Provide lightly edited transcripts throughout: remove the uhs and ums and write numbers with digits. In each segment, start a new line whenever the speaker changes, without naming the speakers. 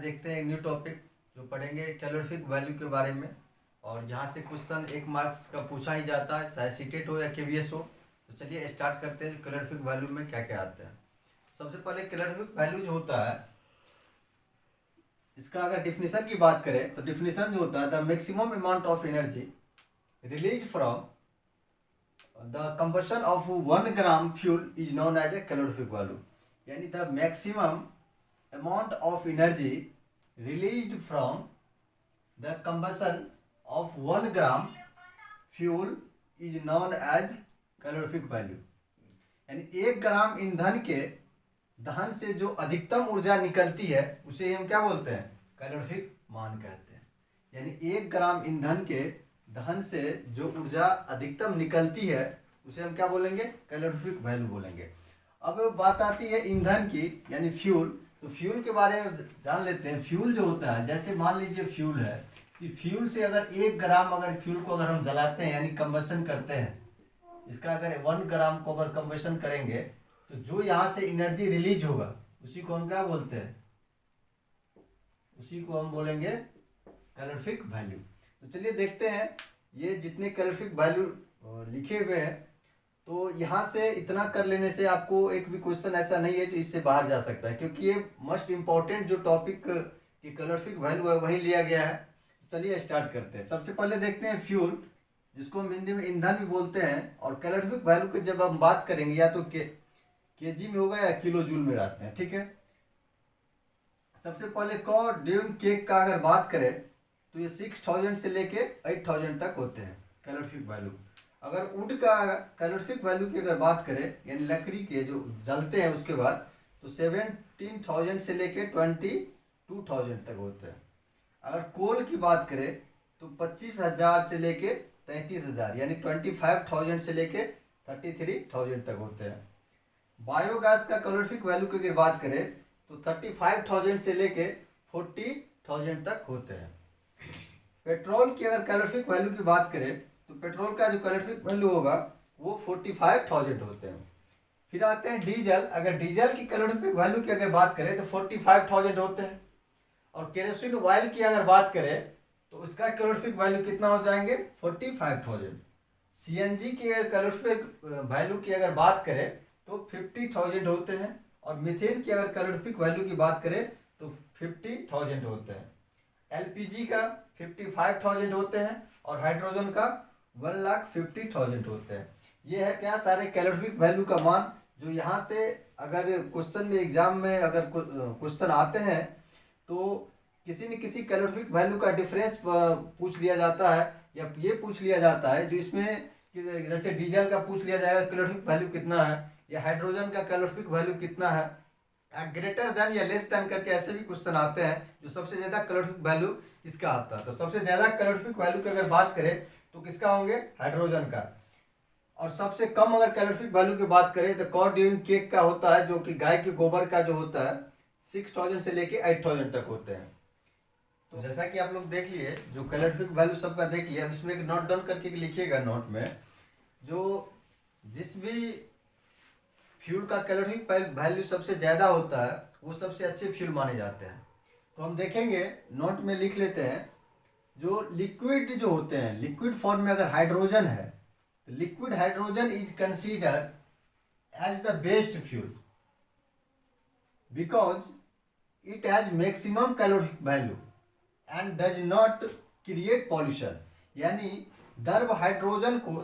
देखते हैं एक न्यू टॉपिक जो पढ़ेंगे कैलोरीफिक वैल्यू के बारे में। और यहाँ से क्वेश्चन 1 मार्क्स का पूछा ही जाता है, चाहे सीटेट हो या केवीएस हो। तो चलिए स्टार्ट करते हैं कैलोरीफिक वैल्यू में क्या क्या आता है। सबसे पहले कैलोरीफिक वैल्यू जो होता है, इसका अगर डिफिनीशन की बात करें तो डिफिनीशन जो होता है the maximum amount of energy release from the combustion of 1 gram fuel is known as a calorific value. यानी the maximum amount of energy released from the combustion of 1 gram fuel is known as calorific value। यानी 1 ग्राम ईंधन के दहन से जो अधिकतम ऊर्जा निकलती है उसे हम क्या बोलते हैं, कैलोरीफिक मान कहते हैं। यानी 1 ग्राम ईंधन के दहन से जो ऊर्जा अधिकतम निकलती है उसे हम क्या बोलेंगे, कैलोरीफिक वैल्यू बोलेंगे। अब बात आती है ईंधन की यानी फ्यूल। तो फ्यूल के बारे में जान लेते हैं। फ्यूल जो होता है, जैसे मान लीजिए फ्यूल है कि फ्यूल से अगर 1 ग्राम अगर फ्यूल को अगर हम जलाते हैं यानी कंबशन करते हैं, इसका अगर 1 ग्राम को अगर कंबशन करेंगे तो जो यहाँ से एनर्जी रिलीज होगा उसी को हम क्या बोलते हैं, उसी को हम बोलेंगे कैलोरीफिक वैल्यू। तो चलिए देखते हैं ये जितने कैलोरीफिक वैल्यू लिखे हुए हैं। तो यहाँ से इतना कर लेने से आपको एक भी क्वेश्चन ऐसा नहीं है जो इससे बाहर जा सकता है, क्योंकि ये मोस्ट इम्पॉर्टेंट जो टॉपिक की कैलोरीफिक वैल्यू है वही लिया गया है। तो चलिए स्टार्ट करते हैं। सबसे पहले देखते हैं फ्यूल, जिसको हम हिंदी में ईंधन भी बोलते हैं। और कैलोरीफिक वैल्यू की जब हम बात करेंगे या तो केजी में होगा या किलो जूल में रहते हैं, ठीक है। सबसे पहले कॉ ड्यूम केक का अगर बात करें तो ये 6000 से लेके 8000 तक होते हैं कैलोरीफिक वैल्यू। अगर वुड का कैलोरीफिक वैल्यू की अगर बात करें यानी लकड़ी के जो जलते हैं उसके बाद, तो 17,000 से लेके 22,000 तक होते हैं। अगर कोल की बात करें तो 25,000 से लेके 33,000 यानी 25,000 से लेके 33,000 तक होते हैं। बायोगैस का कैलोरीफिक वैल्यू की अगर बात करें तो 35,000 से लेके 40,000 तक होते हैं। पेट्रोल की अगर कैलोरीफिक वैल्यू की बात करें तो पेट्रोल का जो कैलोरीफिक वैल्यू होगा वो 45,000 होते हैं। फिर आते हैं डीजल। अगर डीजल की कैलोरीफिक वैल्यू की अगर बात करें तो 45,000 होते हैं। और केरोसिन ऑयल की अगर बात करें तो उसका कैलोरीफिक वैल्यू कितना हो जाएंगे, 45,000। सीएनजी की अगर कैलोरीफिक वैल्यू की अगर बात करें तो 50,000 होते हैं। और मीथेन की अगर कैलोरीफिक वैल्यू की बात करें तो 50,000 होते हैं। एलपीजी का 55,000 होते हैं और हाइड्रोजन का 1,50,000 होते हैं। ये है क्या, सारे कैलोरीफिक वैल्यू का मान जो यहाँ से अगर क्वेश्चन में एग्जाम में अगर क्वेश्चन आते हैं तो किसी न किसी कैलोरीफिक वैल्यू का डिफरेंस पूछ लिया जाता है, या ये पूछ लिया जाता है जो इसमें जैसे डीजल का पूछ लिया जाएगा कैलोरीफिक वैल्यू कितना है, या हाइड्रोजन का कैलोरीफिक वैल्यू कितना है, ग्रेटर देन या लेस देन करके ऐसे भी क्वेश्चन आते हैं जो सबसे ज़्यादा कैलोरीफिक वैल्यू इसका आता है। तो सबसे ज़्यादा कैलोरीफिक वैल्यू की अगर बात करें तो किसका होंगे, हाइड्रोजन का। और सबसे कम अगर कैलोरीफिक वैल्यू की बात करें तो कॉ ड्यूइंग केक का होता है, जो कि गाय के गोबर का जो होता है 6,000 से लेके 8,000 तक होते हैं। तो जैसा कि आप लोग देख लिए जो कैलोरीफिक वैल्यू सबका देख लिया, अब इसमें एक नोट डाउन करके लिखिएगा नोट में, जो जिस भी फ्यूल का कैलोरीफिक वैल्यू सबसे ज़्यादा होता है वो सबसे अच्छे फ्यूल माने जाते हैं। तो हम देखेंगे नोट में लिख लेते हैं, जो लिक्विड जो होते हैं, लिक्विड फॉर्म में अगर हाइड्रोजन है तो liquid hydrogen is consider as the best fuel because it has maximum calorific value and does not create pollution. यानी द्रव हाइड्रोजन को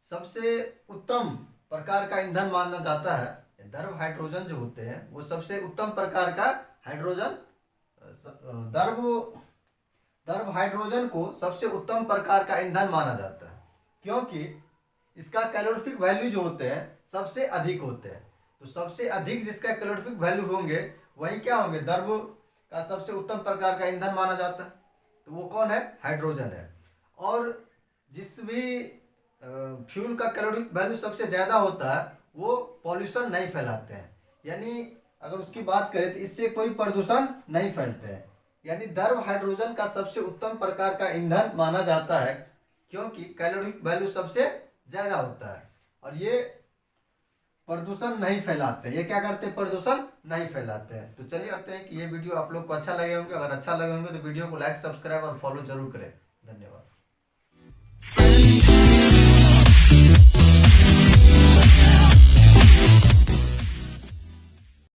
सबसे उत्तम प्रकार का ईंधन माना जाता है। द्रव हाइड्रोजन जो होते हैं वो सबसे उत्तम प्रकार का हाइड्रोजन द्रव हाइड्रोजन को सबसे उत्तम प्रकार का ईंधन माना जाता है, क्योंकि इसका कैलोरीफिक वैल्यू जो होते हैं सबसे अधिक होते हैं। तो सबसे अधिक जिसका कैलोरीफिक वैल्यू होंगे वही क्या होंगे, द्रव का सबसे उत्तम प्रकार का ईंधन माना जाता है। तो वो कौन है, हाइड्रोजन है। और जिस भी फ्यूल का कैलोरीफिक वैल्यू सबसे ज़्यादा होता है वो पॉल्यूशन नहीं फैलाते हैं। यानी अगर उसकी बात करें तो इससे कोई प्रदूषण नहीं फैलते हैं। यानी द्रव हाइड्रोजन का सबसे उत्तम प्रकार का ईंधन माना जाता है, क्योंकि कैलोरीफिक वैल्यू सबसे ज़्यादा होता है। और ये प्रदूषण नहीं फैलाते। ये क्या करते हैं? प्रदूषण नहीं फैलाते हैं। तो चलिए करते हैं कि ये वीडियो आप लोग को अच्छा लगे होंगे। अगर अच्छा लगे होंगे तो वीडियो को लाइक, सब्सक्राइब और फॉलो जरूर करें। धन्यवाद।